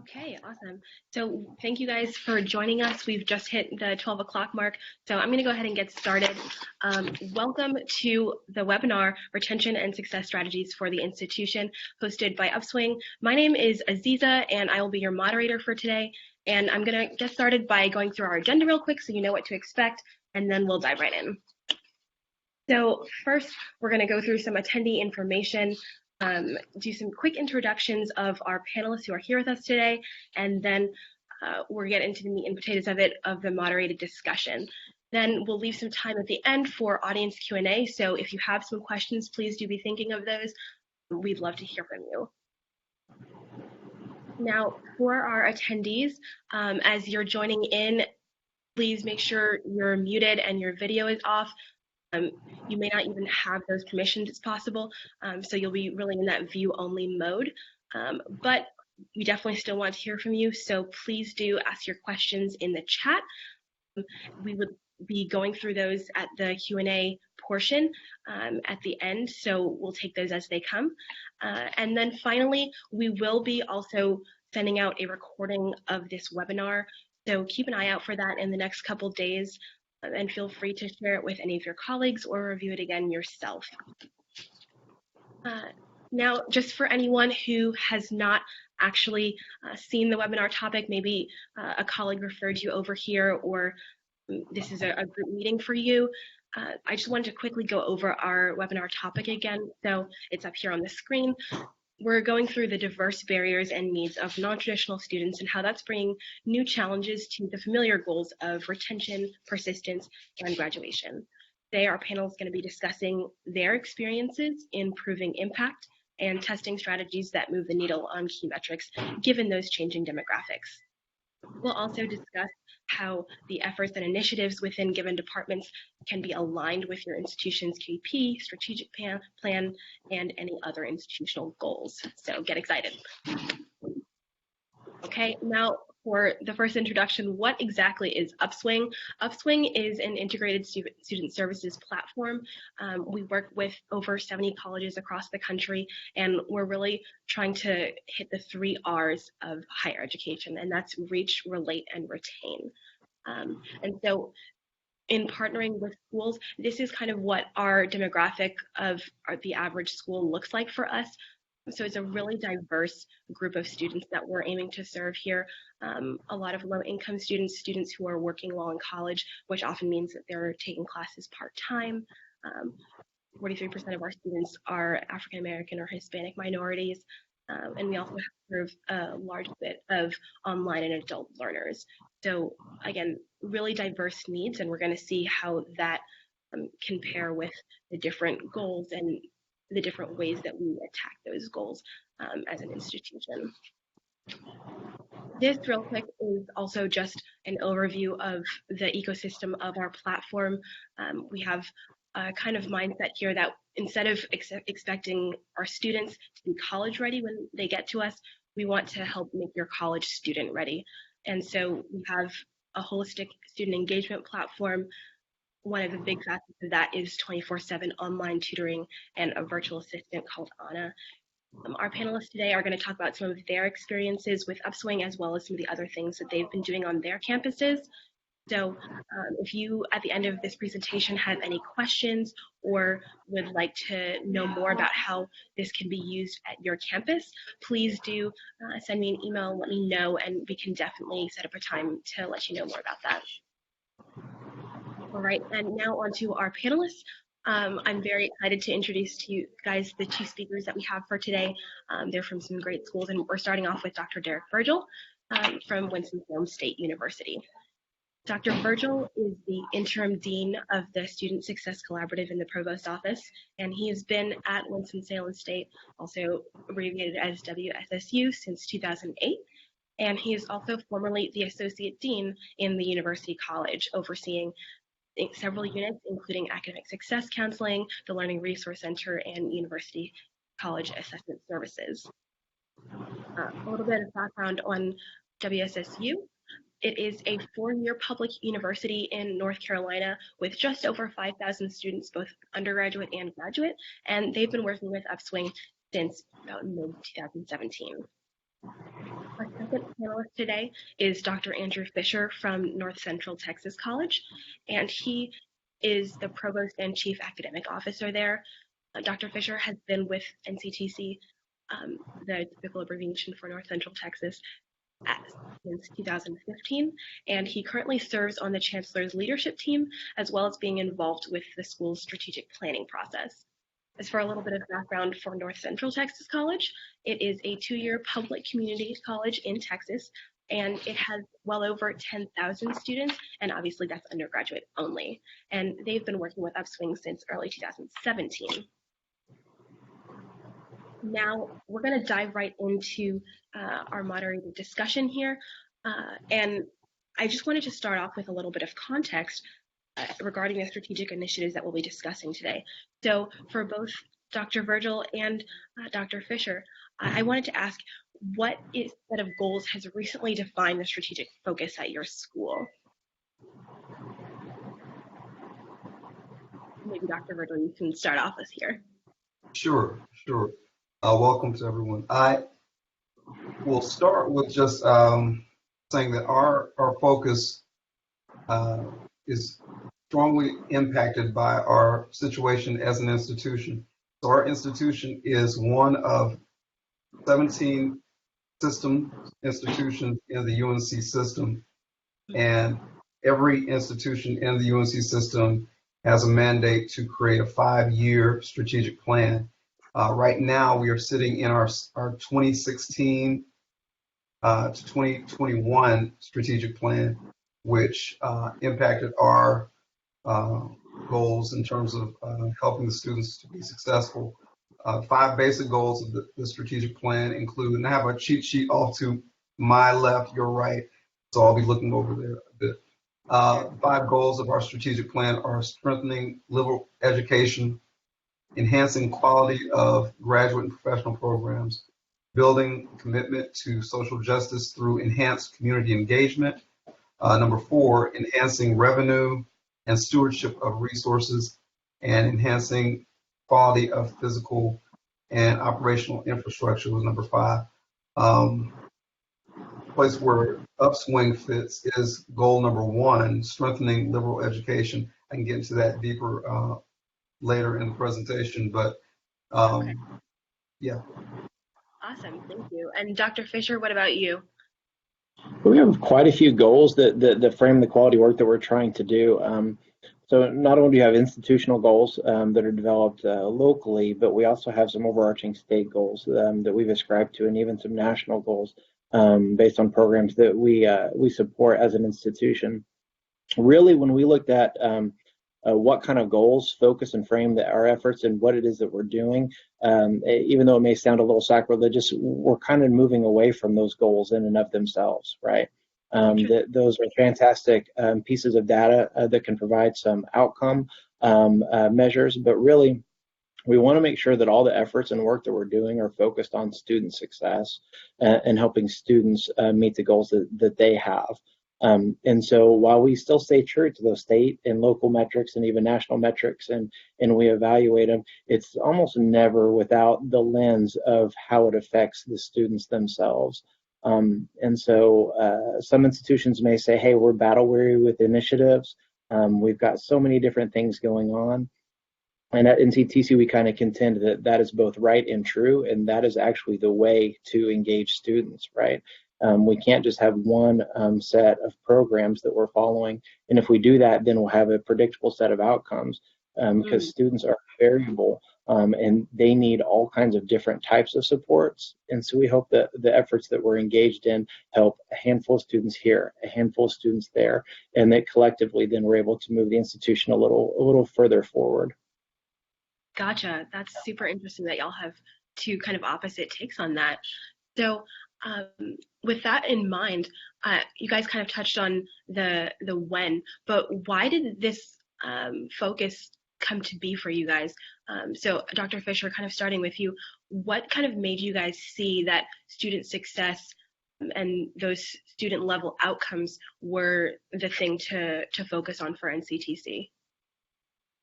Okay, awesome. So thank you guys for joining us. We've just hit the 12 o'clock mark, so I'm going to go ahead and get started. Welcome to the webinar, Retention and Success Strategies for the Institution, hosted by Upswing. My name is Aziza, and I will be your moderator for today. And I'm going to get started by going through our agenda real quick so you know what to expect, and then we'll dive right in. So first, we're going to go through some attendee information, do some quick introductions of our panelists who are here with us today, and then we'll get into the meat and potatoes of the moderated discussion. Then we'll leave some time at the end for audience Q&A, so if you have some questions, please do be thinking of those. We'd love to hear from you. Now, for our attendees, as you're joining in, please make sure you're muted and your video is off. You may not even have those permissions, it's possible, so you'll be really in that view-only mode. But we definitely still want to hear from you, so please do ask your questions in the chat. We would be going through those at the Q&A portion at the end, so we'll take those as they come. And then finally, we will be also sending out a recording of this webinar, so keep an eye out for that in the next couple days. And feel free to share it with any of your colleagues or review it again yourself. Now, just for anyone who has not actually seen the webinar topic, maybe a colleague referred you over here, or this is a group meeting for you, I just wanted to quickly go over our webinar topic again. So it's up here on the screen. We're going through the diverse barriers and needs of non-traditional students and how that's bringing new challenges to the familiar goals of retention, persistence, and graduation. Today, our panel is going to be discussing their experiences in proving impact and testing strategies that move the needle on key metrics, given those changing demographics. We'll also discuss how the efforts and initiatives within given departments can be aligned with your institution's KP, strategic plan, and any other institutional goals. So get excited. Okay, now for the first introduction, what exactly is Upswing? Upswing is an integrated student services platform. We work with over 70 colleges across the country, and we're really trying to hit the 3 R's of higher education, and that's reach, relate, and retain. And so in partnering with schools, this is kind of what our demographic of the average school looks like for us. So it's a really diverse group of students that we're aiming to serve here. A lot of low-income students, students who are working while in college, which often means that they're taking classes part-time. 43% of our students are African-American or Hispanic minorities. And we also serve a large bit of online and adult learners. So again, really diverse needs, and we're going to see how that can pair with the different goals and the different ways that we attack those goals as an institution. This real quick is also just an overview of the ecosystem of our platform. We have a kind of mindset here that instead of expecting our students to be college ready when they get to us, we want to help make your college student ready. And so we have a holistic student engagement platform. One of the big facets of that is 24/7 online tutoring and a virtual assistant called Anna. Our panelists today are going to talk about some of their experiences with Upswing, as well as some of the other things that they've been doing on their campuses. So if you, at the end of this presentation, have any questions or would like to know more about how this can be used at your campus, please do send me an email, let me know, and we can definitely set up a time to let you know more about that. All right, and now on to our panelists. I'm very excited to introduce to you guys the 2 speakers that we have for today. They're from some great schools, and we're starting off with Dr. Derick Virgil from Winston-Salem State University. Dr. Virgil is the interim dean of the Student Success Collaborative in the Provost office, and he has been at Winston-Salem State, also abbreviated as WSSU, since 2008. And he is also formerly the associate dean in the University College, overseeing several units, including academic success counseling, the Learning Resource Center, and University College Assessment Services. A little bit of background on WSSU. It is a 4-year public university in North Carolina with just over 5,000 students, both undergraduate and graduate, and they've been working with Upswing since about mid-2017. second panelist today is Dr. Andrew Fisher from North Central Texas College, and he is the Provost and Chief Academic Officer there. Dr. Fisher has been with NCTC, the typical abbreviation for North Central Texas, since 2015, and he currently serves on the Chancellor's leadership team, as well as being involved with the school's strategic planning process. As for a little bit of background for North Central Texas College, it is a 2-year public community college in Texas, and it has well over 10,000 students, and obviously that's undergraduate only. And they've been working with Upswing since early 2017. Now we're going to dive right into our moderated discussion here, and I just wanted to start off with a little bit of context regarding the strategic initiatives that we'll be discussing today. So for both Dr. Virgil and Dr. Fisher, I wanted to ask, what set of goals has recently defined the strategic focus at your school? Maybe Dr. Virgil, you can start off us here. Sure. Welcome to everyone. I will start with just saying that our focus is strongly impacted by our situation as an institution. So our institution is one of 17 system institutions in the UNC system, and every institution in the UNC system has a mandate to create a 5-year strategic plan. Right now, we are sitting in our 2016 to 2021 strategic plan, which impacted our goals in terms of helping the students to be successful. 5 basic goals of the strategic plan include, and I have a cheat sheet off to my left, your right, so I'll be looking over there a bit. 5 goals of our strategic plan are strengthening liberal education, enhancing quality of graduate and professional programs, building commitment to social justice through enhanced community engagement. Number 4, enhancing revenue and stewardship of resources, and enhancing quality of physical and operational infrastructure was number 5. Place where Upswing fits is goal number 1, strengthening liberal education. I can get into that deeper later in the presentation, but Okay. yeah. Awesome, thank you. And Dr. Fisher, what about you? We have quite a few goals that frame the quality work that we're trying to do. So not only do you have institutional goals that are developed locally, but we also have some overarching state goals that we've ascribed to, and even some national goals based on programs that we support as an institution. Really, when we looked at what kind of goals focus and frame our efforts and what it is that we're doing, even though it may sound a little sacrilegious, we're kind of moving away from those goals in and of themselves, right? Those are fantastic pieces of data that can provide some outcome measures, but really we want to make sure that all the efforts and work that we're doing are focused on student success and helping students meet the goals that they have. And so while we still stay true to those state and local metrics and even national metrics and we evaluate them, it's almost never without the lens of how it affects the students themselves. And so some institutions may say, hey, we're battle weary with initiatives. We've got so many different things going on. And at NCTC, we kind of contend that that is both right and true, and that is actually the way to engage students, right? We can't just have one set of programs that we're following, and if we do that, then we'll have a predictable set of outcomes because students are variable and they need all kinds of different types of supports. And so we hope that the efforts that we're engaged in help a handful of students here, a handful of students there, and that collectively then we're able to move the institution a little further forward. Gotcha. That's super interesting that y'all have 2 kind of opposite takes on that. So with that in mind, you guys kind of touched on the when, but why did this focus come to be for you guys? So Dr. Fisher, kind of starting with you, what kind of made you guys see that student success and those student level outcomes were the thing to focus on for NCTC?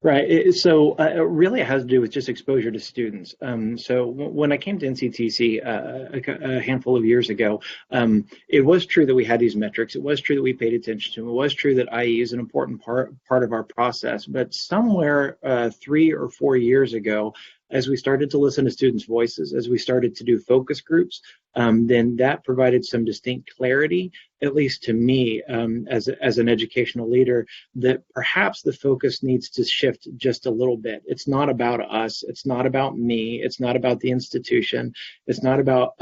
Right. So really it has to do with just exposure to students. So when I came to NCTC a handful of years ago, it was true that we had these metrics. It was true that we paid attention to them. It was true that IE is an important part of our process. But somewhere 3 or 4 years ago, as we started to listen to students' voices, as we started to do focus groups, then that provided some distinct clarity, at least to me as an educational leader, that perhaps the focus needs to shift just a little bit. It's not about us. It's not about me. It's not about the institution. It's not about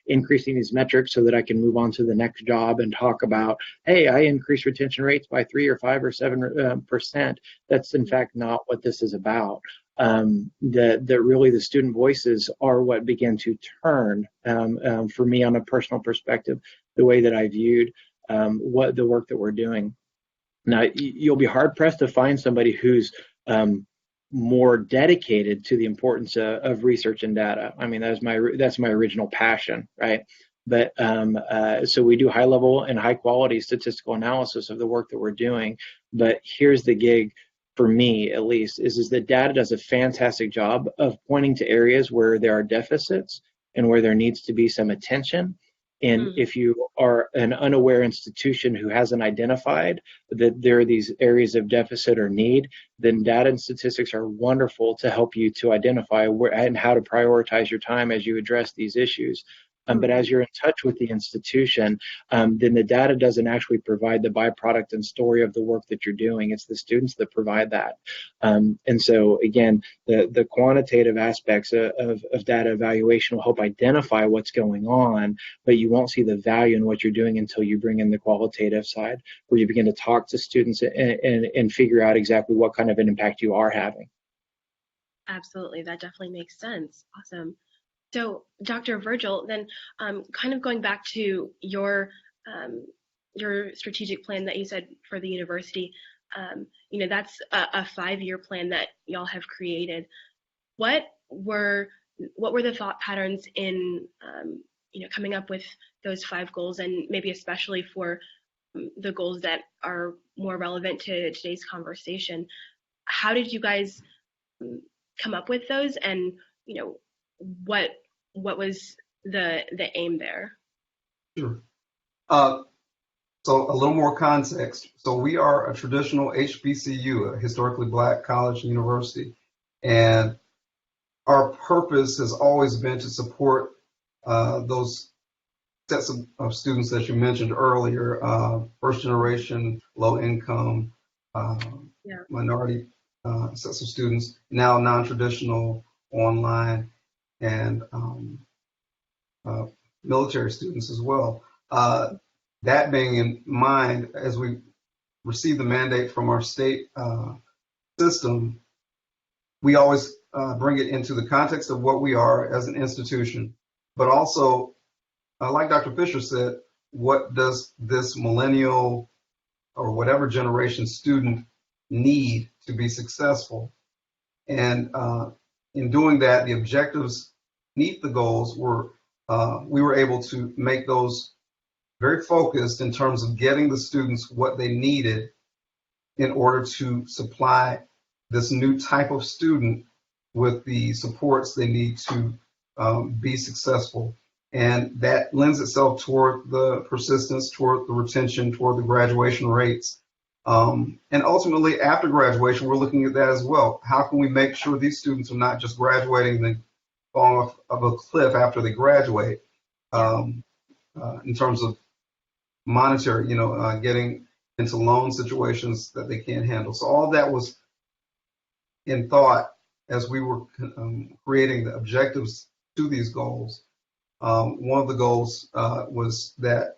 increasing these metrics so that I can move on to the next job and talk about, hey, I increased retention rates by 3 or 5 or 7%. That's in fact not what this is about. That really the student voices are what began to turn, for me on a personal perspective, the way that I viewed what the work that we're doing. Now, you'll be hard pressed to find somebody who's more dedicated to the importance of research and data. I mean, that's my original passion, right? But so we do high level and high quality statistical analysis of the work that we're doing. But here's the gig, for me at least, is that data does a fantastic job of pointing to areas where there are deficits and where there needs to be some attention. And if you are an unaware institution who hasn't identified that there are these areas of deficit or need, then data and statistics are wonderful to help you to identify where and how to prioritize your time as you address these issues. But as you're in touch with the institution, then the data doesn't actually provide the byproduct and story of the work that you're doing. It's the students that provide that. And so, again, the quantitative aspects of data evaluation will help identify what's going on, but you won't see the value in what you're doing until you bring in the qualitative side, where you begin to talk to students and figure out exactly what kind of an impact you are having. Absolutely. That definitely makes sense. Awesome. So, Dr. Virgil, then kind of going back to your strategic plan that you said for the university, that's a 5-year plan that y'all have created. What were the thought patterns in coming up with those 5 goals, and maybe especially for the goals that are more relevant to today's conversation? How did you guys come up with those, and what was the aim there? Sure. So a little more context. So we are a traditional HBCU, a historically Black college and university, and our purpose has always been to support those sets of students that you mentioned earlier, first generation, low income, minority sets of students, now non-traditional, online, and military students as well. That being in mind, as we receive the mandate from our state system, we always bring it into the context of what we are as an institution, but also, like Dr. Fisher said, what does this millennial or whatever generation student need to be successful? And in doing that, the objectives beneath the goals were, we were able to make those very focused in terms of getting the students what they needed in order to supply this new type of student with the supports they need to be successful. And that lends itself toward the persistence, toward the retention, toward the graduation rates. And ultimately, after graduation, we're looking at that as well. How can we make sure these students are not just graduating and then falling off of a cliff after they graduate, in terms of monetary, getting into loan situations that they can't handle. So all that was in thought as we were creating the objectives to these goals. One of the goals was that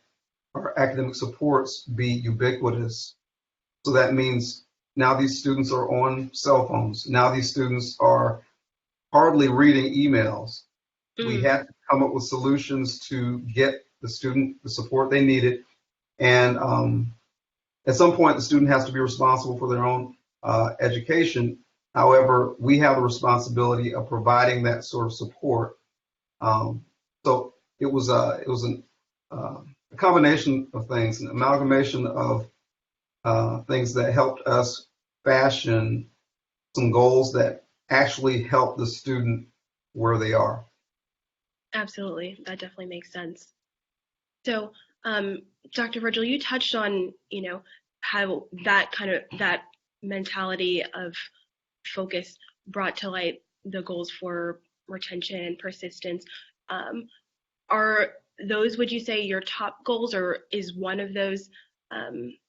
our academic supports be ubiquitous. So that means now these students are on cell phones. Now these students are hardly reading emails. We had to come up with solutions to get the student the support they needed. And at some point, the student has to be responsible for their own education. However, we have the responsibility of providing that sort of support. So it was a combination of things, an amalgamation of things that helped us fashion some goals that actually help the student where they are. Absolutely, that definitely makes sense. So, Dr. Virgil, you touched on, how that mentality of focus brought to light the goals for retention and persistence. Are those, would you say, your top goals, or is one of those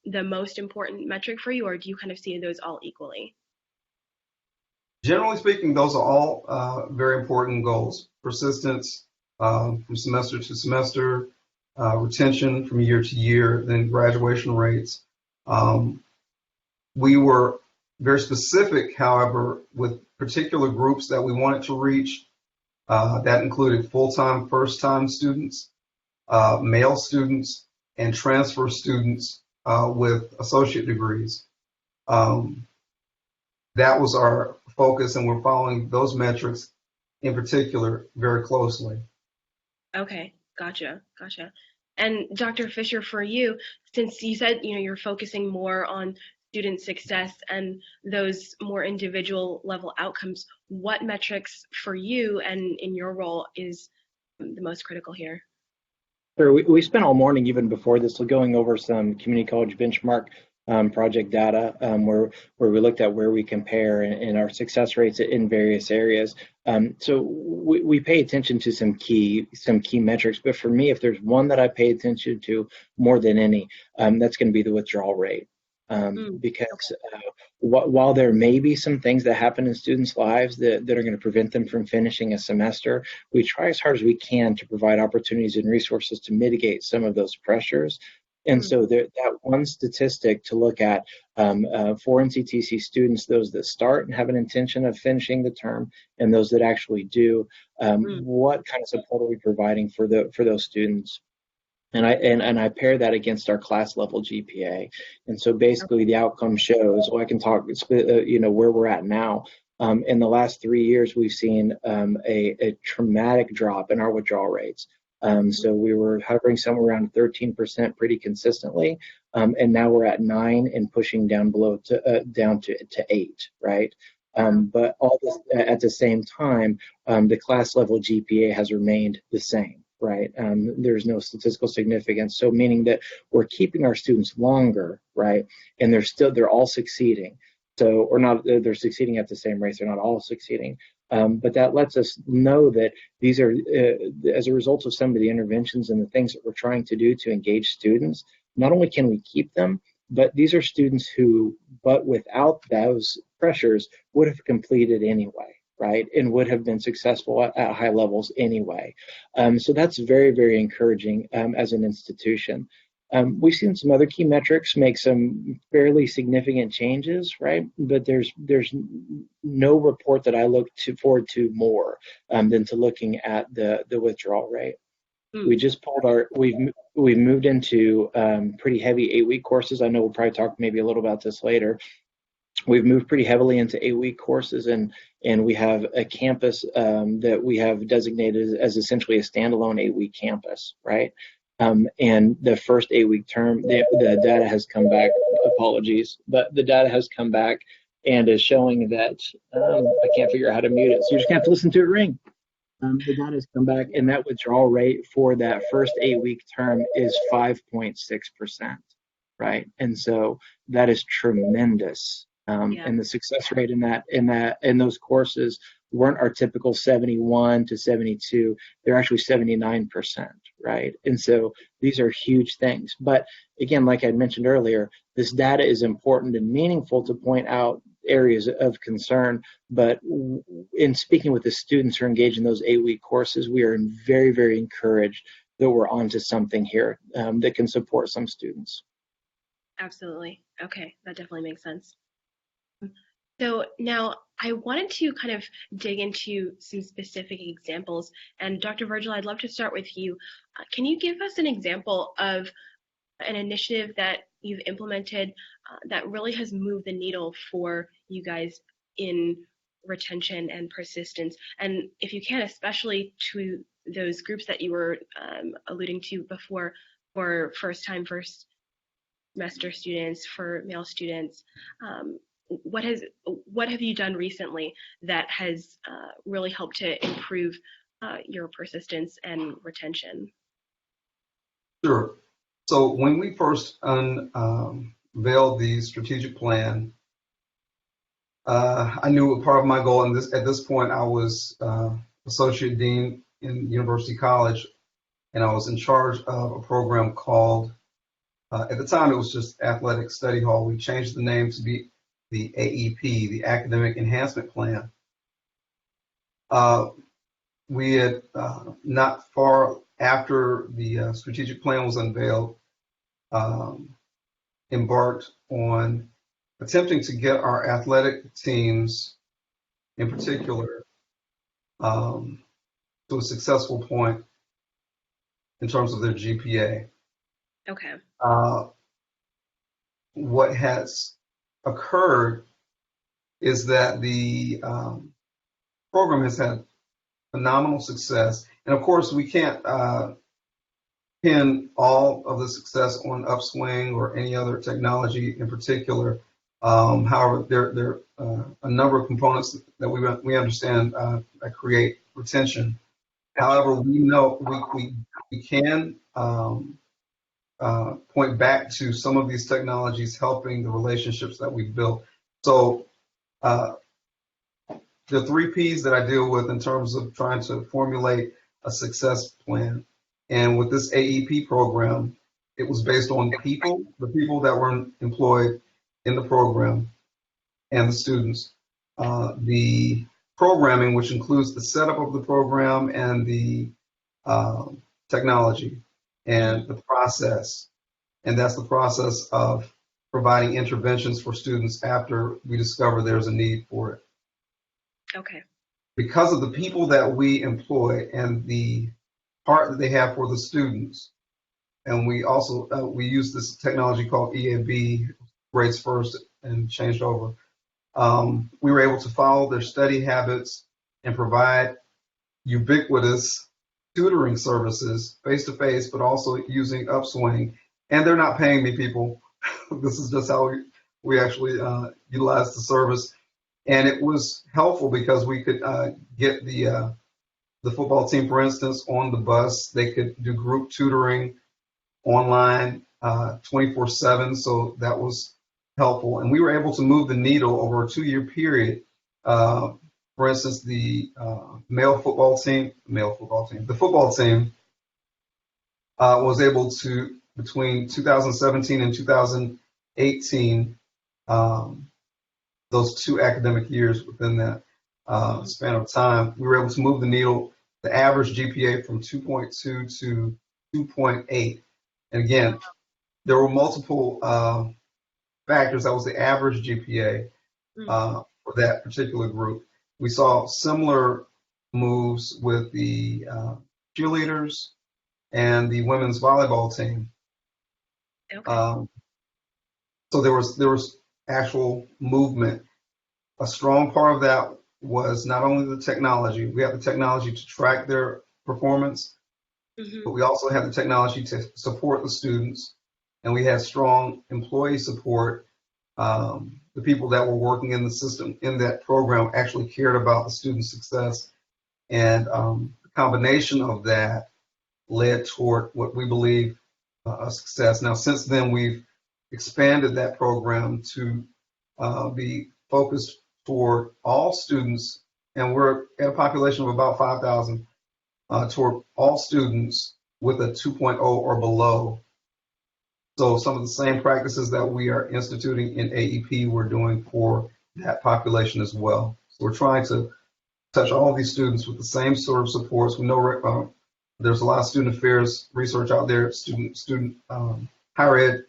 the most important metric for you, or do you kind of see those all equally? Generally speaking, those are all very important goals. Persistence from semester to semester, retention from year to year, then graduation rates. We were very specific, however, with particular groups that we wanted to reach. That included full-time, first-time students, male students, and transfer students with associate degrees. That was our focus, and we're following those metrics in particular very closely. Okay, gotcha. And Dr. Fisher, for you, since you said you're focusing more on student success and those more individual level outcomes, what metrics for you and in your role is the most critical here? Sure. We spent all morning, even before this, going over some community college benchmark project data where we looked at where we compare and our success rates in various areas. So we pay attention to some key metrics. But for me, if there's one that I pay attention to more than any, that's going to be the withdrawal rate. Because while there may be some things that happen in students' lives that are going to prevent them from finishing a semester, we try as hard as we can to provide opportunities and resources to mitigate some of those pressures. And so that one statistic to look at for NCTC students, those that start and have an intention of finishing the term, and those that actually do, what kind of support are we providing for those students? And I pair that against our class level GPA. And so basically the outcome shows, I can talk, where we're at now. In the last 3 years, we've seen a dramatic drop in our withdrawal rates. So we were hovering somewhere around 13% pretty consistently. And now we're at 9 and pushing down down to 8, right? But all this, at the same time, the class level GPA has remained the same. Right. There's no statistical significance. So meaning that we're keeping our students longer, right? And they're all succeeding. So, or not, they're succeeding at the same rate. They're not all succeeding. But that lets us know that these are, as a result of some of the interventions and the things that we're trying to do to engage students, not only can we keep them, but these are students who, but without those pressures, would have completed anyway. Right, and would have been successful at high levels anyway. So that's very, very encouraging as an institution. We've seen some other key metrics make some fairly significant changes, right? But there's no report that I look forward to more than to looking at the withdrawal rate. We just we've moved into pretty heavy 8-week courses. I know we'll probably talk maybe a little about this later. We've moved pretty heavily into 8-week courses, and we have a campus that we have designated as essentially a standalone 8-week campus, right? And the first 8-week term, the data has come back. Apologies, but the data has come back and is showing that I can't figure out how to mute it, so you're just gonna have to listen to it ring. The data has come back, and that withdrawal rate for that first 8-week term is 5.6%, right? And so that is tremendous. And the success rate in those courses weren't our typical 71 to 72. They're actually 79%, right? And so these are huge things. But again, like I mentioned earlier, this data is important and meaningful to point out areas of concern. But in speaking with the students who are engaged in those 8-week courses, we are very, very encouraged that we're onto something here that can support some students. Absolutely. Okay, that definitely makes sense. So now I wanted to kind of dig into some specific examples. And Dr. Virgil, I'd love to start with you. Can you give us an example of an initiative that you've implemented that really has moved the needle for you guys in retention and persistence? And if you can, especially to those groups that you were alluding to before, for first semester students, for male students, what have you done recently that has really helped to improve your persistence and retention? Sure. So when we first unveiled the strategic plan, I knew part of my goal, and at this point I was associate dean in University College, and I was in charge of a program called, at the time it was just Athletic Study Hall. We changed the name to be the AEP, the Academic Enhancement Plan. We had not far after the strategic plan was unveiled, embarked on attempting to get our athletic teams in particular to a successful point in terms of their GPA. Okay. What has occurred is that the program has had phenomenal success. And of course, we can't pin all of the success on Upswing or any other technology in particular. However, there are a number of components that we understand that create retention. However, we know we can point back to some of these technologies helping the relationships that we've built. So the 3 Ps that I deal with in terms of trying to formulate a success plan. And with this AEP program, it was based on the people that were employed in the program and the students. The programming, which includes the setup of the program and the technology and the process. And that's the process of providing interventions for students after we discover there's a need for it. Okay. Because of the people that we employ and the heart that they have for the students, and we also we use this technology called EAB, grades first, and changed over. We were able to follow their study habits and provide ubiquitous tutoring services face-to-face, but also using Upswing. And they're not paying me, people. This is just how we actually utilize the service. And it was helpful because we could get the football team, for instance, on the bus. They could do group tutoring online 24/7, so that was helpful. And we were able to move the needle over a 2-year period. For instance, the football team was able to, between 2017 and 2018, those 2 academic years within that span of time, we were able to move the needle, the average GPA from 2.2 to 2.8. And again, there were multiple factors. That was the average GPA for that particular group. We saw similar moves with the cheerleaders and the women's volleyball team. Okay. So there was actual movement. A strong part of that was not only the technology. We have the technology to track their performance, but we also have the technology to support the students, and we had strong employee support. The people that were working in the system in that program actually cared about the student success, and the combination of that led toward what we believe a success. Now, since then, we've expanded that program to be focused toward all students, and we're at a population of about 5,000, toward all students with a 2.0 or below. So some of the same practices that we are instituting in AEP, we're doing for that population as well. So we're trying to touch all of these students with the same sort of supports. We know there's a lot of student affairs research out there, student higher ed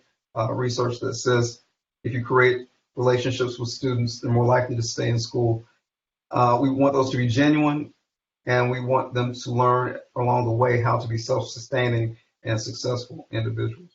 research that says if you create relationships with students, they're more likely to stay in school. We want those to be genuine, and we want them to learn along the way how to be self-sustaining and successful individuals.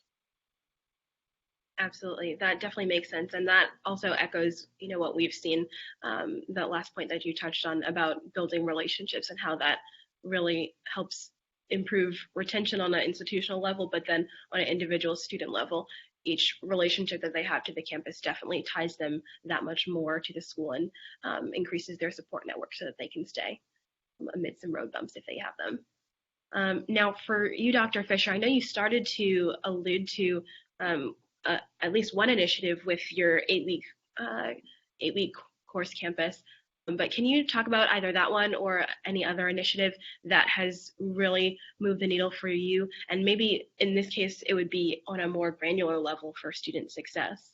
Absolutely. That definitely makes sense. And that also echoes, what we've seen, that last point that you touched on about building relationships and how that really helps improve retention on an institutional level, but then on an individual student level, each relationship that they have to the campus definitely ties them that much more to the school and increases their support network so that they can stay amid some road bumps if they have them. Now, for you, Dr. Fisher, I know you started to allude to at least one initiative with your eight-week course campus. But can you talk about either that one or any other initiative that has really moved the needle for you? And maybe in this case, it would be on a more granular level for student success.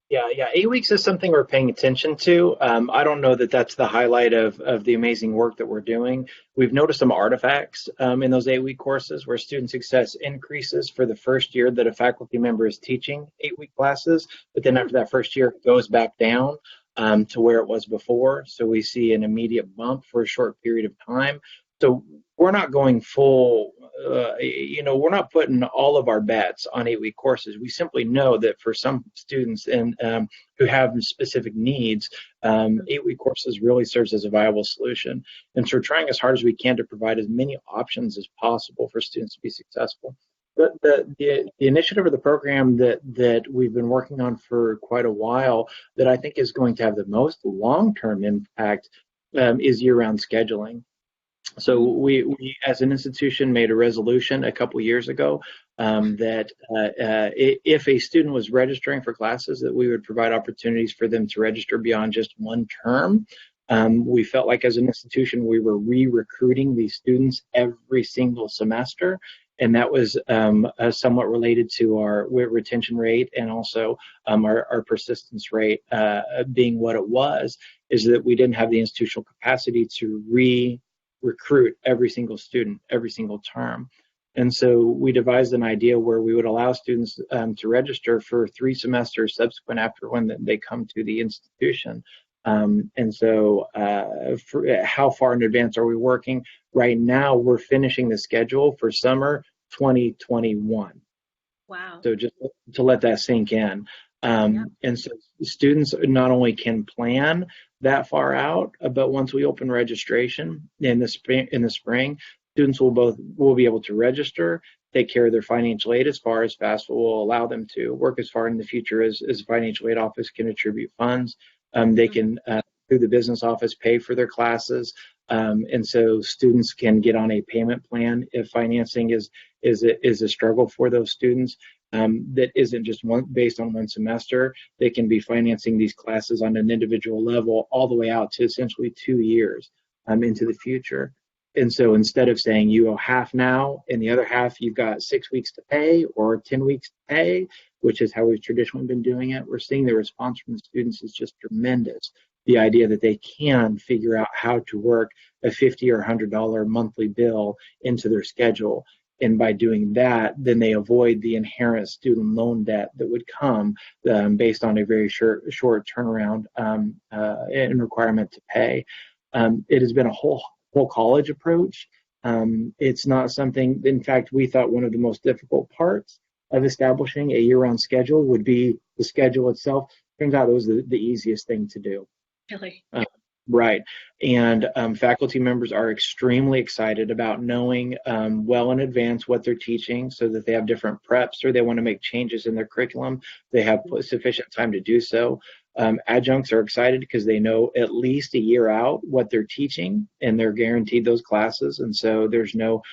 Yeah. 8 weeks is something we're paying attention to. I don't know that that's the highlight of the amazing work that we're doing. We've noticed some artifacts in those 8-week courses where student success increases for the first year that a faculty member is teaching 8-week classes, but then after that first year, it goes back down to where it was before. So we see an immediate bump for a short period of time. So we're not going full, we're not putting all of our bets on 8-week courses. We simply know that for some students and who have specific needs, 8-week courses really serves as a viable solution. And so we're trying as hard as we can to provide as many options as possible for students to be successful. But the initiative or the program that we've been working on for quite a while that I think is going to have the most long-term impact is year-round scheduling. So we as an institution made a resolution a couple years ago that if a student was registering for classes, that we would provide opportunities for them to register beyond just one term. We felt like as an institution we were re-recruiting these students every single semester, and that was somewhat related to our retention rate and also our persistence rate being what it was, is that we didn't have the institutional capacity to recruit every single student every single term. And so we devised an idea where we would allow students to register for 3 semesters subsequent after when they come to the institution. And so for how far in advance are we working? Right now, we're finishing the schedule for summer 2021. Wow. So just to let that sink in. And so students not only can plan that far out, but once we open registration in the spring, students will be able to register, take care of their financial aid as far as FAFSA will allow them to, work as far in the future as the financial aid office can attribute funds. They can, through the business office, pay for their classes. And so students can get on a payment plan if financing is a struggle for those students. That isn't just based on one semester. They can be financing these classes on an individual level all the way out to essentially 2 years into the future. And so instead of saying you owe half now and the other half you've got 6 weeks to pay or 10 weeks to pay, which is how we've traditionally been doing it, we're seeing the response from the students is just tremendous. The idea that they can figure out how to work a $50 or $100 monthly bill into their schedule. And by doing that, then they avoid the inherent student loan debt that would come based on a very short turnaround and requirement to pay. It has been a whole college approach. It's not something, in fact, we thought one of the most difficult parts of establishing a year-round schedule would be the schedule itself. Turns out it was the easiest thing to do. Really? Right. And faculty members are extremely excited about knowing well in advance what they're teaching so that they have different preps or they want to make changes in their curriculum. They have sufficient time to do so. Adjuncts are excited because they know at least a year out what they're teaching and they're guaranteed those classes. And so there's no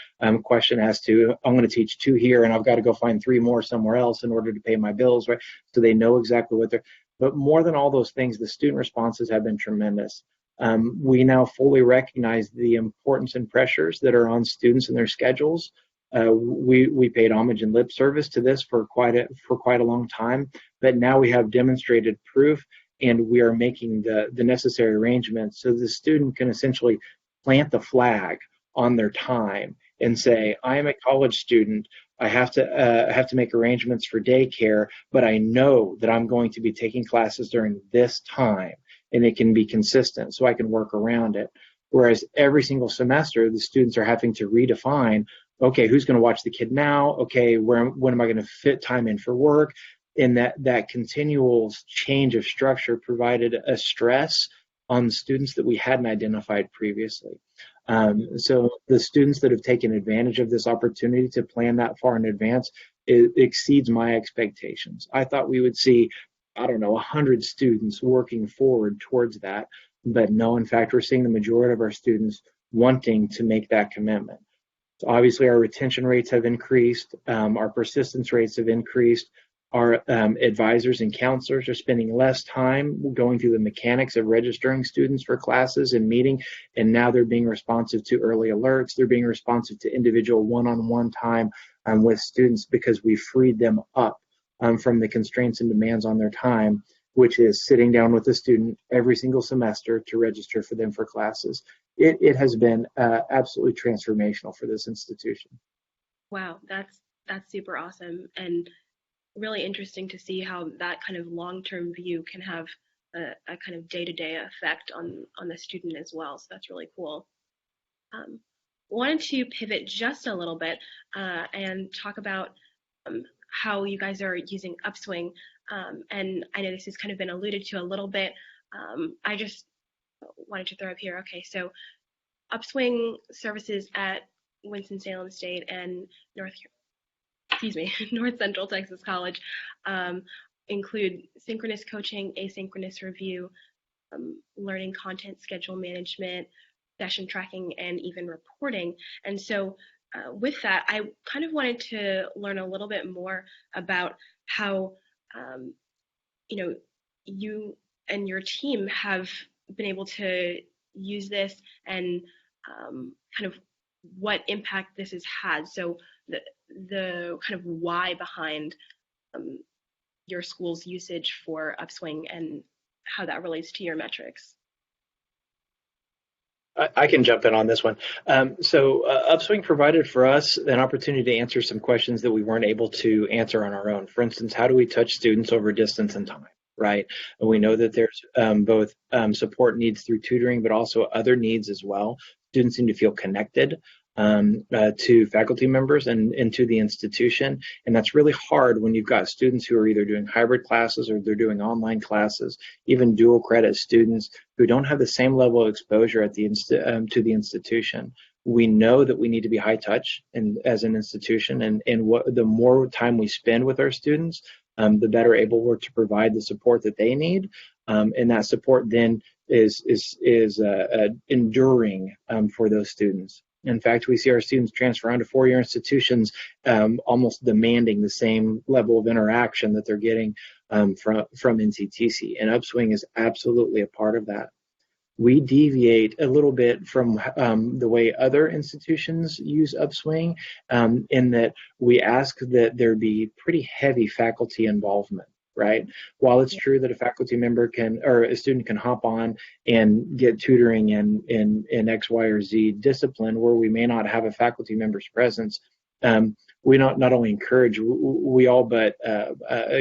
question as to, I'm going to teach 2 here and I've got to go find 3 more somewhere else in order to pay my bills, right? So they know exactly what they're, but more than all those things, the student responses have been tremendous. We now fully recognize the importance and pressures that are on students and their schedules. We paid homage and lip service to this for quite a long time, but now we have demonstrated proof, and we are making the necessary arrangements so the student can essentially plant the flag on their time and say, I am a college student. I have to make arrangements for daycare, but I know that I'm going to be taking classes during this time. And it can be consistent, so I can work around it. Whereas every single semester, the students are having to redefine, okay, who's going to watch the kid now? Okay, when am I going to fit time in for work? And that continual change of structure provided a stress on students that we hadn't identified previously. So the students that have taken advantage of this opportunity to plan that far in advance, it exceeds my expectations. I thought we would see, I don't know, 100 students working forward towards that. But no, in fact, we're seeing the majority of our students wanting to make that commitment. So obviously our retention rates have increased, our persistence rates have increased, our advisors and counselors are spending less time going through the mechanics of registering students for classes and meeting, and now they're being responsive to early alerts, they're being responsive to individual one-on-one time with students because we freed them up from the constraints and demands on their time, which is sitting down with a student every single semester to register for them for classes. It has been absolutely transformational for this institution. Wow, that's super awesome, and really interesting to see how that kind of long-term view can have a kind of day-to-day effect on the student as well. So that's really cool. Wanted to pivot just a little bit and talk about how you guys are using Upswing. And I know this has kind of been alluded to a little bit. I just wanted to throw up here. Okay, so Upswing Services at Winston-Salem State and North Central Texas College include synchronous coaching, asynchronous review, learning content schedule management, session tracking, and even reporting. And so with that, I kind of wanted to learn a little bit more about how you and your team have been able to use this and kind of what impact this has had. So the kind of why behind your school's usage for Upswing and how that relates to your metrics. I can jump in on this one. So Upswing provided for us an opportunity to answer some questions that we weren't able to answer on our own. For instance, how do we touch students over distance and time, right? And we know that there's both support needs through tutoring, but also other needs as well. Students need to feel connected to faculty members and to the institution. And that's really hard when you've got students who are either doing hybrid classes or they're doing online classes, even dual credit students who don't have the same level of exposure at the to the institution. We know that we need to be high touch as an institution, and the more time we spend with our students, the better able we're to provide the support that they need. And that support then is enduring for those students. In fact, we see our students transfer on to four-year institutions almost demanding the same level of interaction that they're getting from NCTC, and Upswing is absolutely a part of that. We deviate a little bit from the way other institutions use Upswing in that we ask that there be pretty heavy faculty involvement. Right. While it's true that a faculty member or a student can hop on and get tutoring in X, Y, or Z discipline where we may not have a faculty member's presence, we not only encourage, we all but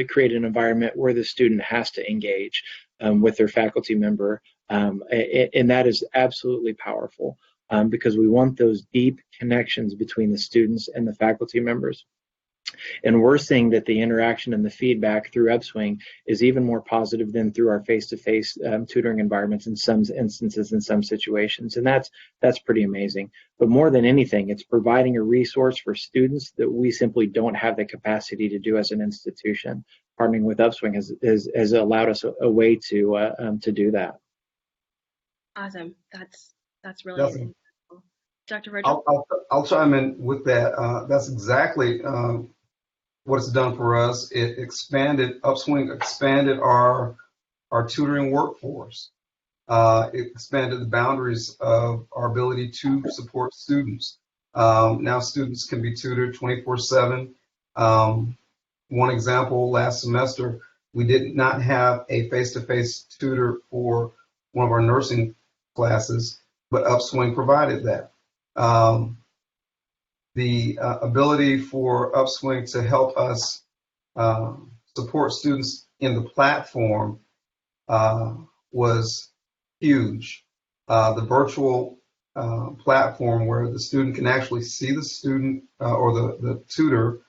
create an environment where the student has to engage with their faculty member, and that is absolutely powerful because we want those deep connections between the students and the faculty members. And we're seeing that the interaction and the feedback through Upswing is even more positive than through our face-to-face tutoring environments in some instances, in some situations. And that's pretty amazing. But more than anything, it's providing a resource for students that we simply don't have the capacity to do as an institution. Partnering with Upswing has allowed us a way to do that. Awesome. That's really awesome. Dr. Virgil? I'll chime in with that. That's exactly what it's done for us. Upswing expanded our tutoring workforce. It expanded the boundaries of our ability to support students. Now students can be tutored 24/7. One example, last semester, we did not have a face-to-face tutor for one of our nursing classes, but Upswing provided that. The ability for Upswing to help us support students in the platform was huge. The virtual platform where the student can actually see the student or the tutor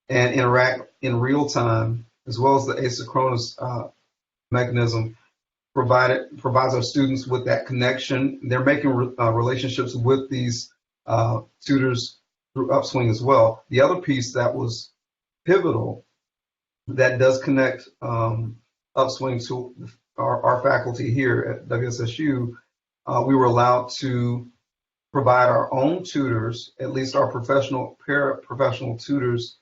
and interact in real time, as well as the asynchronous mechanism, provides our students with that connection. They're making relationships with these tutors through Upswing as well. The other piece that was pivotal that does connect Upswing to our faculty here at WSSU, we were allowed to provide our own tutors, at least our paraprofessional tutors,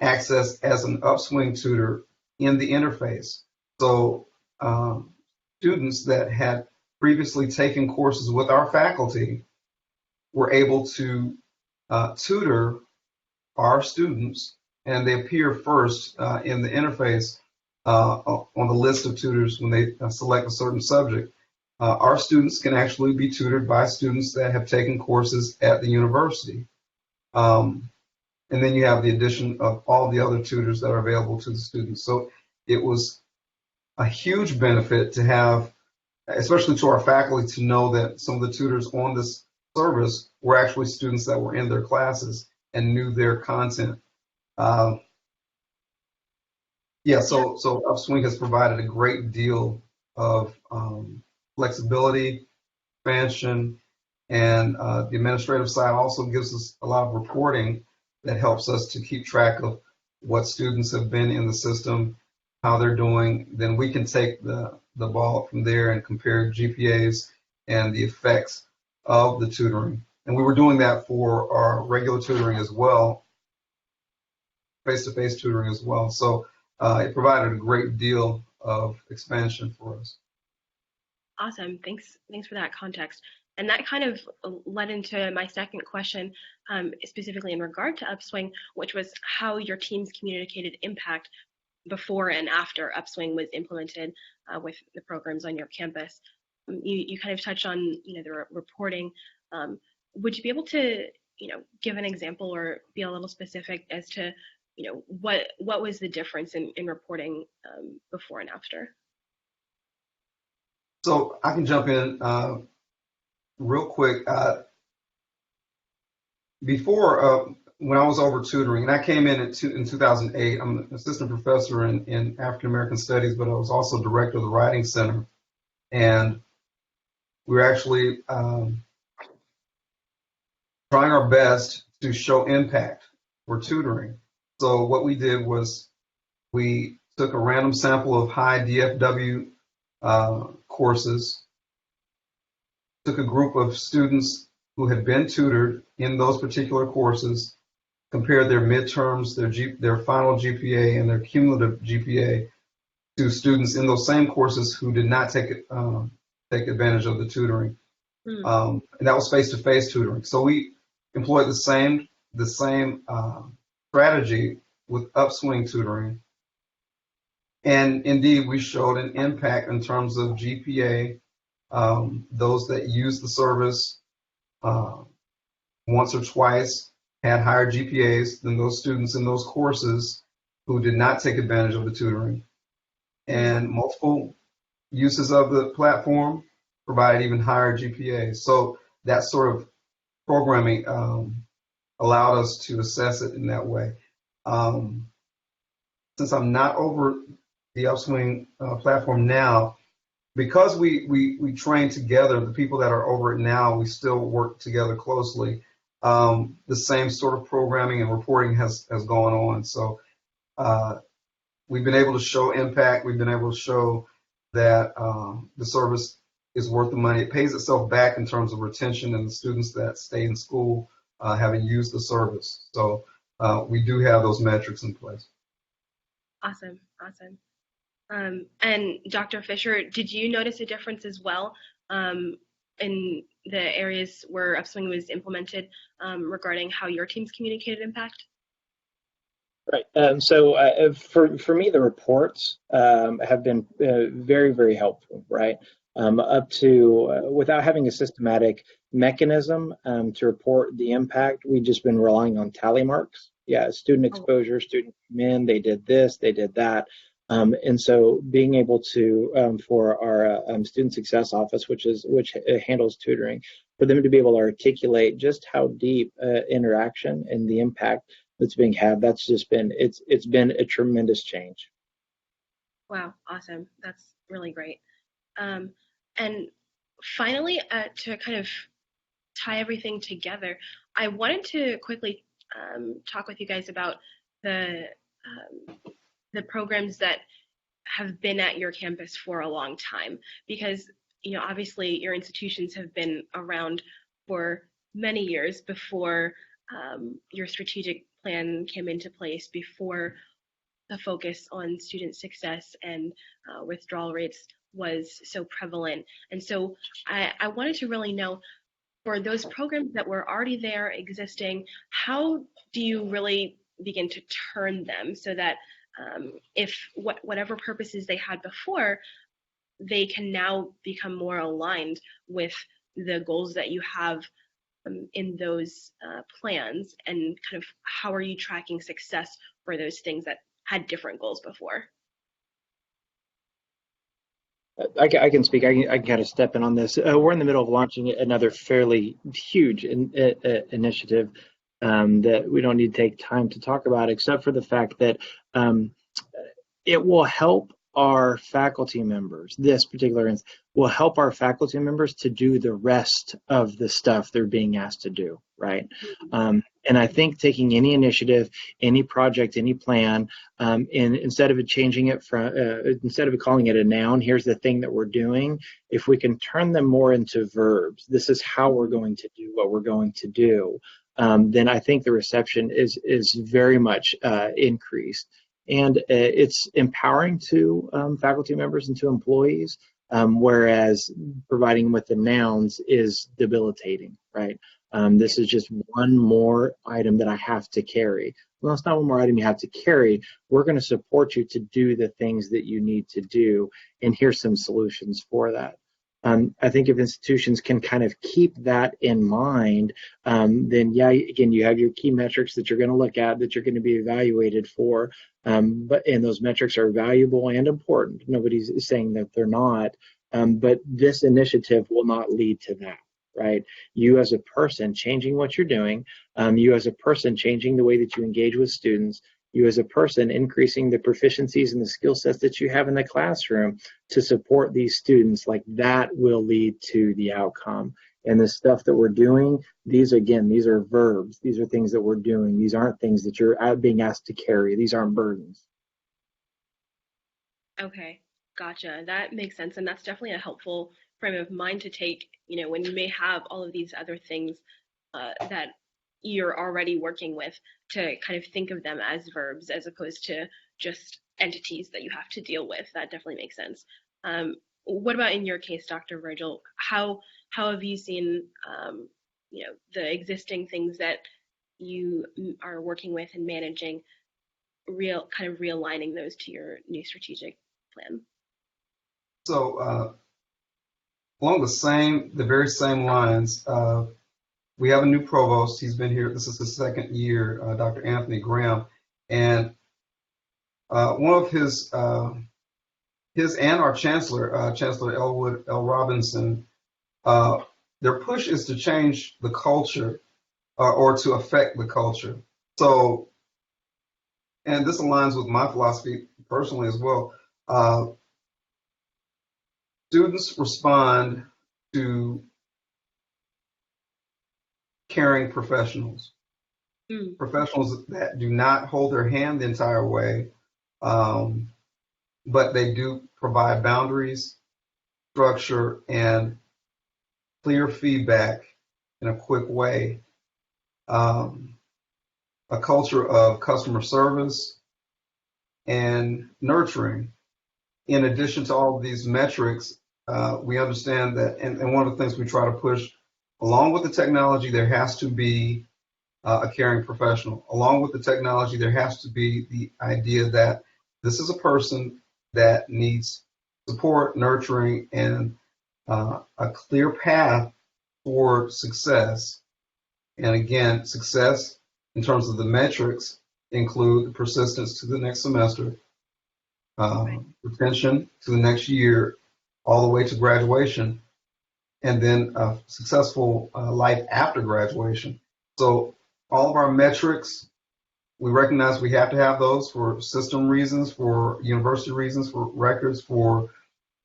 access as an Upswing tutor in the interface. So students that had previously taken courses with our faculty were able to tutor our students, and they appear first in the interface on the list of tutors when they select a certain subject. Our students can actually be tutored by students that have taken courses at the university. And then you have the addition of all the other tutors that are available to the students. So it was a huge benefit to have, especially to our faculty, to know that some of the tutors on this service were actually students that were in their classes and knew their content. So Upswing has provided a great deal of flexibility, expansion, and the administrative side also gives us a lot of reporting that helps us to keep track of what students have been in the system, how they're doing. Then we can take the ball from there and compare GPAs and the effects of the tutoring. And we were doing that for our regular tutoring as well, face-to-face tutoring as well. So it provided a great deal of expansion for us. Awesome. Thanks for that context. And that kind of led into my second question, specifically in regard to Upswing, which was how your teams communicated impact before and after Upswing was implemented with the programs on your campus. You kind of touched on the reporting. Would you be able to give an example or be a little specific as to what was the difference in reporting before and after? So I can jump in real quick. Before, when I was over tutoring, and I came in in 2008, I'm an assistant professor in African American Studies, but I was also director of the Writing Center. And we were actually trying our best to show impact for tutoring. So what we did was we took a random sample of high DFW courses, took a group of students who had been tutored in those particular courses, compared their midterms, their final GPA, and their cumulative GPA to students in those same courses who did not take advantage of the tutoring. And that was face-to-face tutoring. So we employed the same strategy with Upswing tutoring. And indeed, we showed an impact in terms of GPA. Those that used the service once or twice had higher GPAs than those students in those courses who did not take advantage of the tutoring. And multiple uses of the platform provided even higher GPAs. So that sort of programming allowed us to assess it in that way. Since I'm not over the Upswing platform now, because we train together, the people that are over it now, we still work together closely. The same sort of programming and reporting has gone on. So we've been able to show impact. We've been able to show that the service is worth the money. It pays itself back in terms of retention and the students that stay in school having used the service. So we do have those metrics in place. Awesome. And Dr. Fisher, did you notice a difference as well in the areas where Upswing was implemented regarding how your teams communicated impact? Right. So for me, the reports have been very, very helpful, right? Up to without having a systematic mechanism to report the impact, we've just been relying on tally marks. Yeah, student exposure, students come in, they did this, they did that. And so being able to, for our student success office, which handles tutoring, for them to be able to articulate just how deep interaction and the impact that's being had, that's just been, it's been a tremendous change. Wow, awesome. That's really great. And finally, to kind of tie everything together, I wanted to quickly talk with you guys about the programs that have been at your campus for a long time, because obviously your institutions have been around for many years before your strategic plan came into place, before the focus on student success and withdrawal rates was so prevalent. And so I wanted to really know, for those programs that were already there existing, how do you really begin to turn them so that if whatever purposes they had before, they can now become more aligned with the goals that you have in those plans, and kind of how are you tracking success for those things that had different goals before? I can speak. I can kind of step in on this. We're in the middle of launching another fairly huge initiative that we don't need to take time to talk about, except for the fact that it will help our faculty members. This particular instance will help our faculty members to do the rest of the stuff they're being asked to do, right? And I think taking any initiative, any project, any plan, and instead of changing it from, instead of calling it a noun, here's the thing that we're doing, if we can turn them more into verbs, this is how we're going to do what we're going to do, then I think the reception is very much increased. And it's empowering to faculty members and to employees, whereas providing with the nouns is debilitating, right? This is just one more item that I have to carry. Well, it's not one more item you have to carry. We're going to support you to do the things that you need to do, and here's some solutions for that. I think if institutions can kind of keep that in mind, then yeah, again, you have your key metrics that you're going to look at, that you're going to be evaluated for, and those metrics are valuable and important. Nobody's saying that they're not, but this initiative will not lead to that, right? You as a person changing what you're doing, you as a person changing the way that you engage with students, you as a person increasing the proficiencies and the skill sets that you have in the classroom to support these students, like that will lead to the outcome. And the stuff that we're doing, these are verbs. These are things that we're doing. These aren't things that you're being asked to carry. These aren't burdens. Okay, gotcha. That makes sense. And that's definitely a helpful frame of mind to take, when you may have all of these other things that you're already working with, to kind of think of them as verbs as opposed to just entities that you have to deal with. That definitely makes sense. What about in your case, Dr. Virgil? How have you seen the existing things that you are working with and managing, realigning those to your new strategic plan? So along the very same lines, we have a new provost. He's been here. This is his second year, Dr. Anthony Graham, and one of his and our chancellor, Chancellor Elwood L. Robinson, their push is to change the culture or to affect the culture. So, and this aligns with my philosophy personally as well. Students respond to caring professionals, professionals that do not hold their hand the entire way, but they do provide boundaries, structure, and clear feedback in a quick way. A culture of customer service and nurturing. In addition to all of these metrics, we understand that, and one of the things we try to push, along with the technology, there has to be a caring professional. Along with the technology, there has to be the idea that this is a person that needs support, nurturing, and a clear path for success. And again, success in terms of the metrics include persistence to the next semester, retention to the next year, all the way to graduation, and then a successful life after graduation. So all of our metrics, we recognize we have to have those for system reasons, for university reasons, for records, for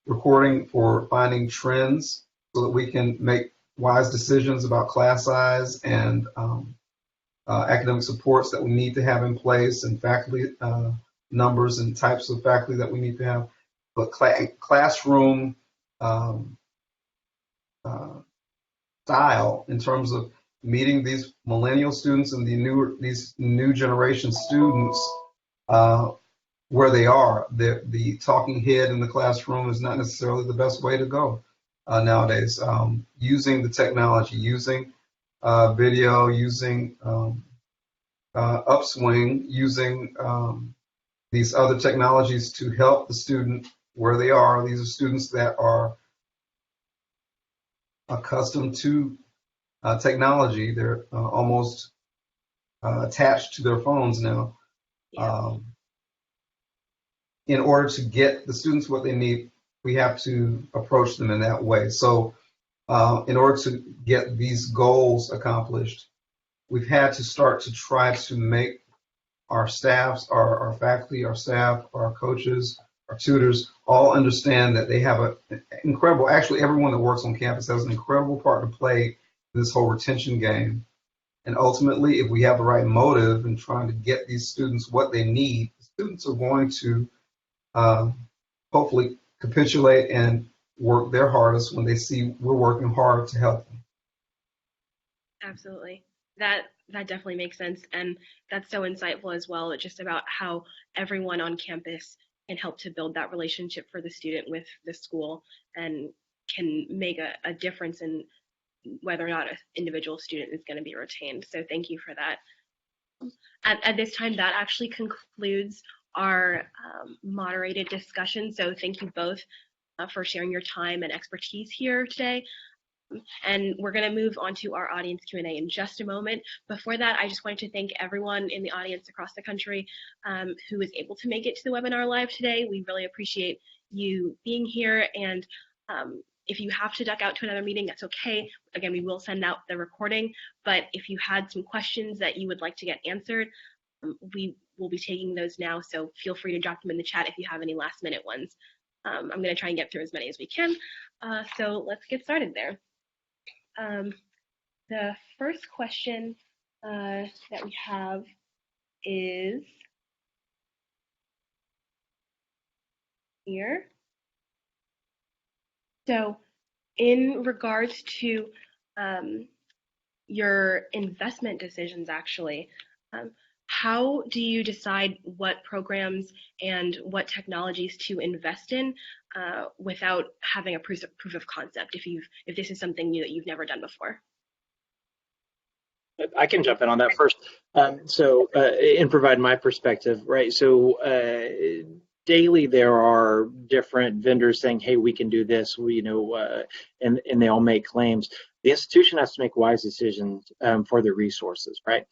recording for finding trends so that we can make wise decisions about class size and academic supports that we need to have in place, and faculty numbers and types of faculty that we need to have. But classroom style in terms of meeting these millennial students and these new generation students where they are. The talking head in the classroom is not necessarily the best way to go nowadays. Using the technology, using video, using Upswing, using these other technologies to help the student where they are. These are students that are accustomed to technology. They're almost attached to their phones now. Yeah. In order to get the students what they need, we have to approach them in that way. So in order to get these goals accomplished, we've had to start to try to make our staffs, our faculty, our staff, our coaches, our tutors, all understand that they have an incredible, actually everyone that works on campus has an incredible part to play in this whole retention game. And ultimately, if we have the right motive in trying to get these students what they need, the students are going to hopefully capitulate and work their hardest when they see we're working hard to help them. Absolutely. That definitely makes sense, and that's so insightful as well, just about how everyone on campus can help to build that relationship for the student with the school and can make a difference in whether or not an individual student is going to be retained. So thank you for that. At this time, that actually concludes our moderated discussion. So thank you both for sharing your time and expertise here today. And we're going to move on to our audience Q&A in just a moment. Before that, I just wanted to thank everyone in the audience across the country who was able to make it to the webinar live today. We really appreciate you being here. And if you have to duck out to another meeting, that's okay. Again, we will send out the recording. But if you had some questions that you would like to get answered, we will be taking those now. So feel free to drop them in the chat if you have any last minute ones. I'm going to try and get through as many as we can. So let's get started there. The first question that we have is here. So in regards to your investment decisions, actually, how do you decide what programs and what technologies to invest in without having a proof of concept, if this is something that you've never done before? I can jump in on that first. And provide my perspective, right? So daily there are different vendors saying, hey, we can do this, and they all make claims. The institution has to make wise decisions for their resources, right?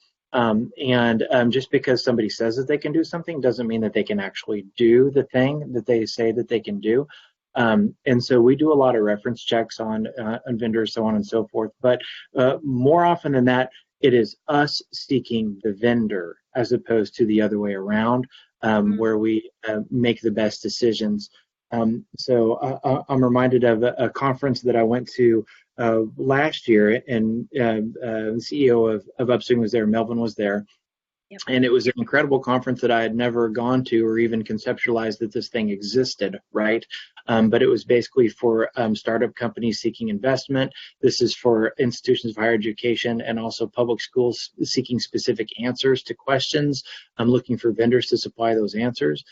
Just because somebody says that they can do something doesn't mean that they can actually do the thing that they say that they can do. And so we do a lot of reference checks on vendors, so on and so forth. But more often than that, it is us seeking the vendor as opposed to the other way around, where we make the best decisions. So I'm reminded of a conference that I went to last year, and the CEO of Upswing was there, Melvin was there. Yep. And it was an incredible conference that I had never gone to or even conceptualized that this thing existed, right? But it was basically for startup companies seeking investment. This is for institutions of higher education and also public schools seeking specific answers to questions. I'm looking for vendors to supply those answers.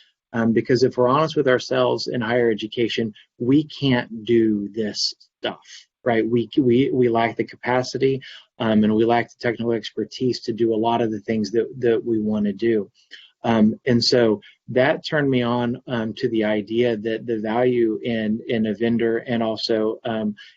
Because if we're honest with ourselves in higher education, we can't do this stuff, right? We lack the capacity and we lack the technical expertise to do a lot of the things that we want to do. And so that turned me on to the idea that the value in a vendor and also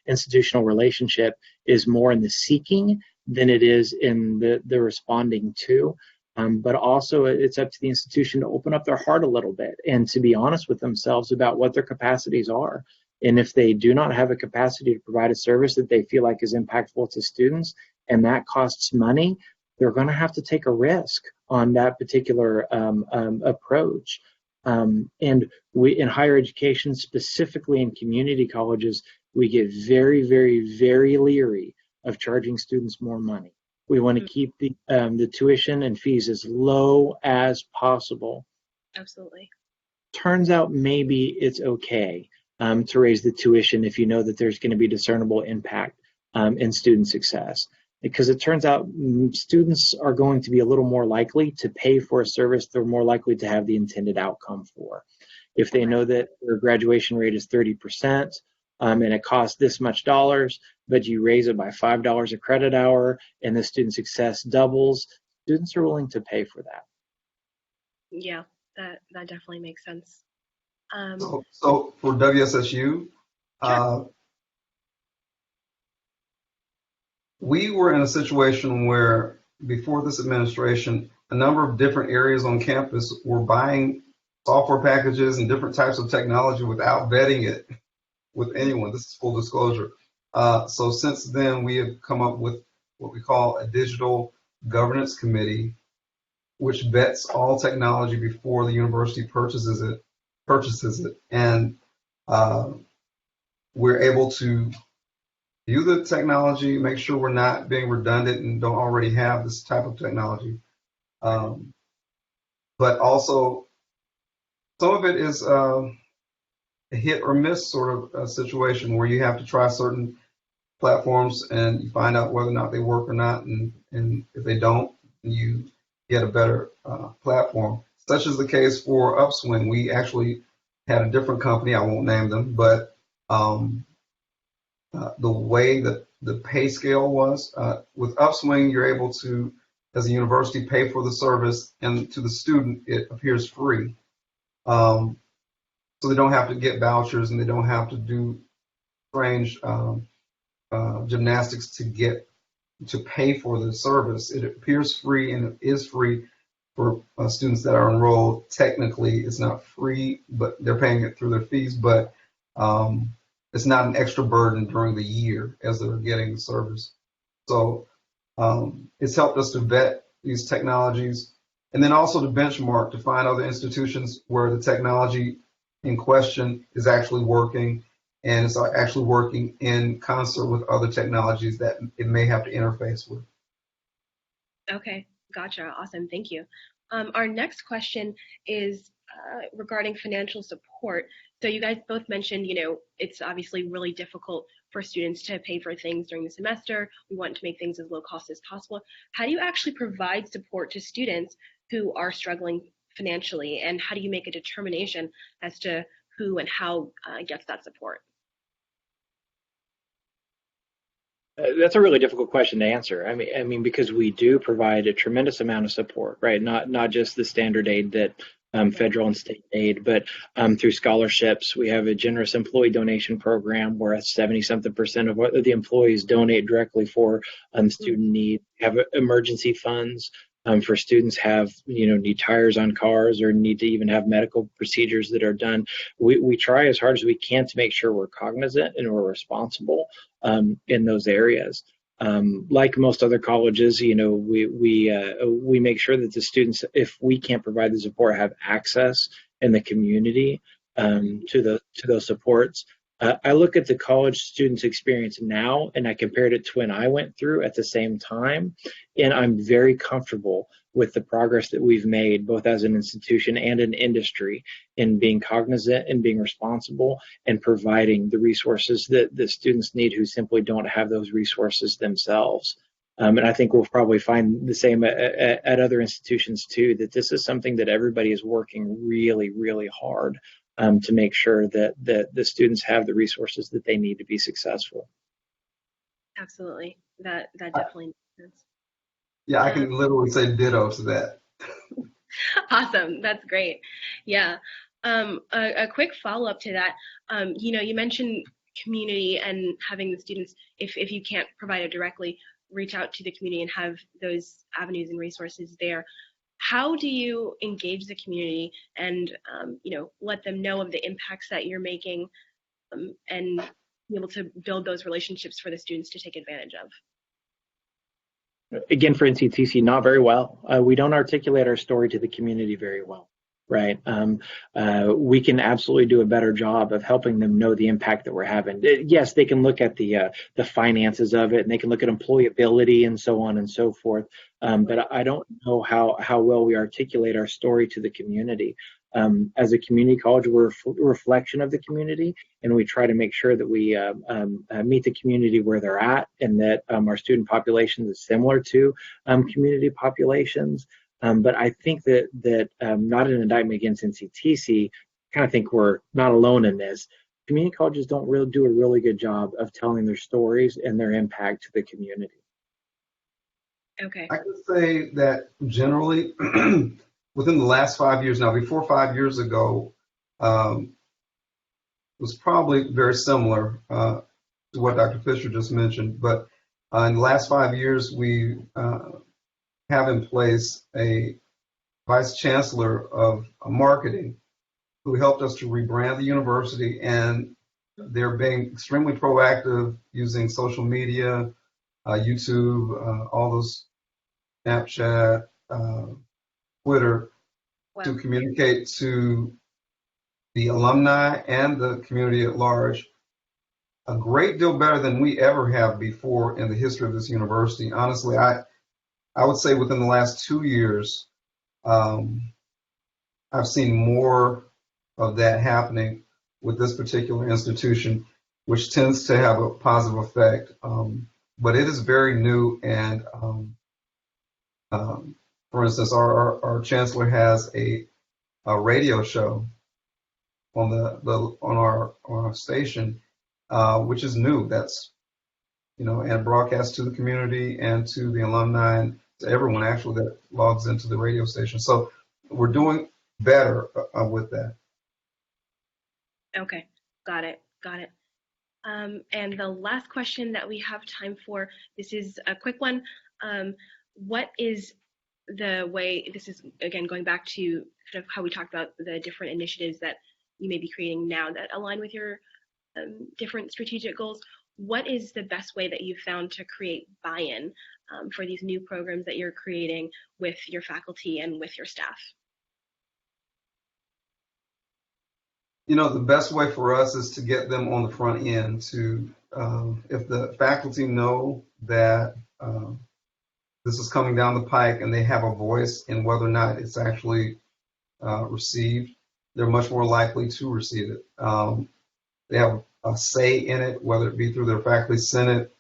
institutional relationship is more in the seeking than it is in the responding to. But also it's up to the institution to open up their heart a little bit and to be honest with themselves about what their capacities are. And if they do not have a capacity to provide a service that they feel like is impactful to students and that costs money, they're going to have to take a risk on that particular approach. And we, in higher education, specifically in community colleges, we get very, very, very leery of charging students more money. We want to keep the tuition and fees as low as possible. Absolutely. Turns out maybe it's okay to raise the tuition if you know that there's going to be discernible impact in student success. Because it turns out students are going to be a little more likely to pay for a service they're more likely to have the intended outcome for. If they know that their graduation rate is 30% and it costs this much dollars, but you raise it by $5 a credit hour and the student success doubles, students are willing to pay for that. Yeah, that definitely makes sense. So for WSSU, Sure. we were in a situation where before this administration, a number of different areas on campus were buying software packages and different types of technology without vetting it with anyone. This is full disclosure. So since then, we have come up with what we call a digital governance committee, which vets all technology before the university purchases it. And we're able to view the technology, make sure we're not being redundant and don't already have this type of technology. But also, some of it is a hit or miss sort of a situation where you have to try certain platforms and you find out whether or not they work or not. And if they don't, you get a better platform. Such is the case for Upswing. We actually had a different company, I won't name them, but the way that the pay scale was, with Upswing, you're able to, as a university, pay for the service, and to the student, it appears free. So they don't have to get vouchers and they don't have to do strange gymnastics to pay for the service. It appears free and it is free for students that are enrolled. Technically, it's not free, but they're paying it through their fees, but it's not an extra burden during the year as they're getting the service. So it's helped us to vet these technologies and then also to benchmark to find other institutions where the technology in question is actually working and it's actually working in concert with other technologies that it may have to interface with. Okay, gotcha. Awesome. Thank you. Our next question is regarding financial support. So you guys both mentioned, it's obviously really difficult for students to pay for things during the semester. We want to make things as low cost as possible. How do you actually provide support to students who are struggling financially, and how do you make a determination as to who and how gets that support? That's a really difficult question to answer. I mean, because we do provide a tremendous amount of support, right? Not just the standard aid that federal and state aid, but through scholarships. We have a generous employee donation program where 70-something% of what the employees donate directly for student need. We have emergency funds for students have, need tires on cars or need to even have medical procedures that are done. We try as hard as we can to make sure we're cognizant and we're responsible in those areas. Like most other colleges, we make sure that the students, if we can't provide the support, have access in the community to those supports. I look at the college students' experience now, and I compared it to when I went through at the same time, and I'm very comfortable with the progress that we've made, both as an institution and an industry, in being cognizant and being responsible and providing the resources that the students need who simply don't have those resources themselves. And I think we'll probably find the same at other institutions too, that this is something that everybody is working really, really hard to make sure that the students have the resources that they need to be successful. Absolutely. That definitely makes sense. Yeah, I can literally say ditto to that. Awesome. That's great. Yeah. A quick follow-up to that, you mentioned community and having the students, if you can't provide it directly, reach out to the community and have those avenues and resources there. How do you engage the community and, let them know of the impacts that you're making and be able to build those relationships for the students to take advantage of? Again, for NCTC, not very well. We don't articulate our story to the community very well. right? We can absolutely do a better job of helping them know the impact that we're having. Yes, they can look at the finances of it, and they can look at employability and so on and so forth. But I don't know how well we articulate our story to the community. As a community college, we're a reflection of the community, and we try to make sure that we meet the community where they're at, and that our student population is similar to community populations. But I think that not an indictment against NCTC, kind of think we're not alone in this. Community colleges don't really do a really good job of telling their stories and their impact to the community. Okay. I can say that generally, within the last 5 years now, before 5 years ago, was probably very similar to what Dr. Fisher just mentioned. But in the last 5 years, we have in place a vice chancellor of marketing who helped us to rebrand the university, and they're being extremely proactive using social media, YouTube, all those Snapchat, Twitter, Wow. to communicate to the alumni and the community at large a great deal better than we ever have before in the history of this university. Honestly, I would say within the last 2 years, I've seen more of that happening with this particular institution, which tends to have a positive effect. But it is very new, and for instance, our chancellor has a radio show on on our station, which is new. That's and broadcast to the community and to the alumni and to everyone actually that logs into the radio station. So we're doing better with that. Okay, got it. And the last question that we have time for, this is a quick one. What is the way, this is again going back to kind of how we talked about the different initiatives that you may be creating now that align with your different strategic goals. What is the best way that you've found to create buy-in for these new programs that you're creating with your faculty and with your staff? The best way for us is to get them on the front end to, if the faculty know that this is coming down the pike and they have a voice in whether or not it's actually received, they're much more likely to receive it. They have a say in it, whether it be through their faculty senate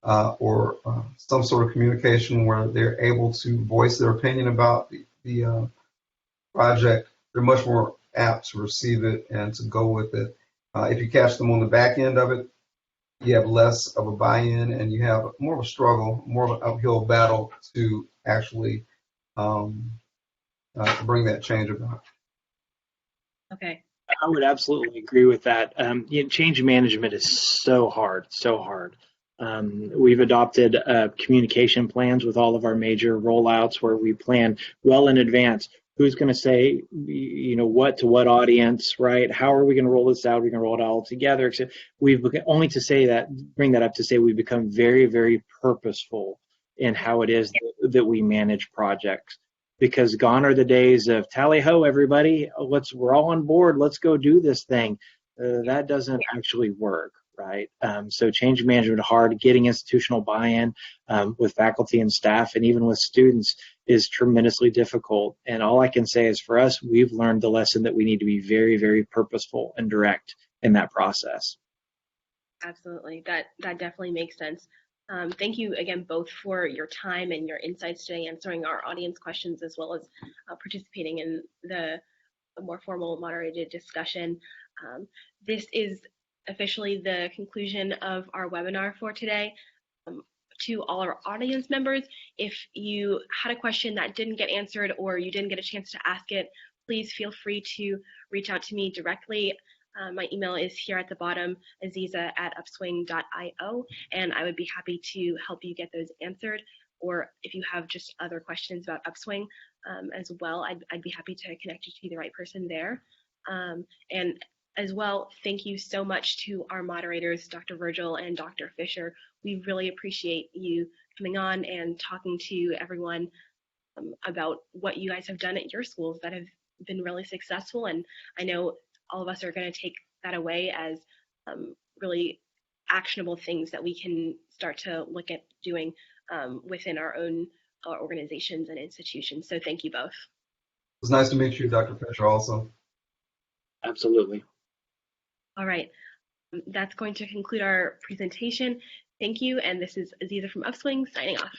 or some sort of communication where they're able to voice their opinion about the project. They're much more apt to receive it and to go with it. If you catch them on the back end of it, you have less of a buy-in and you have more of a struggle, more of an uphill battle to actually bring that change about. Okay. I would absolutely agree with that. Change management is so hard. We've adopted communication plans with all of our major rollouts where we plan well in advance. Who's going to say, what to what audience, right? How are we going to roll this out? Are we going to roll it all together? Except we've only to say that, bring that up to say we've become very, very purposeful in how it is that we manage projects. Because gone are the days of tally ho, everybody, we're all on board, let's go do this thing. That doesn't actually work, right? So change management hard, getting institutional buy-in with faculty and staff and even with students is tremendously difficult. And all I can say is for us, we've learned the lesson that we need to be very, very purposeful and direct in that process. Absolutely, that definitely makes sense. Thank you again both for your time and your insights today, answering our audience questions as well as participating in the more formal moderated discussion. This is officially the conclusion of our webinar for today. To all our audience members, if you had a question that didn't get answered or you didn't get a chance to ask it, please feel free to reach out to me directly. My email is here at the bottom, aziza@upswing.io, and I would be happy to help you get those answered. Or if you have just other questions about Upswing as well, I'd be happy to connect you to the right person there. And as well, thank you so much to our moderators, Dr. Virgil and Dr. Fisher. We really appreciate you coming on and talking to everyone about what you guys have done at your schools that have been really successful, and I know all of us are going to take that away as really actionable things that we can start to look at doing within our own organizations and institutions. So thank you both. It's nice to meet you, Dr. Fisher, also. Absolutely. All right, that's going to conclude our presentation. Thank you, and this is Aziza from Upswing signing off.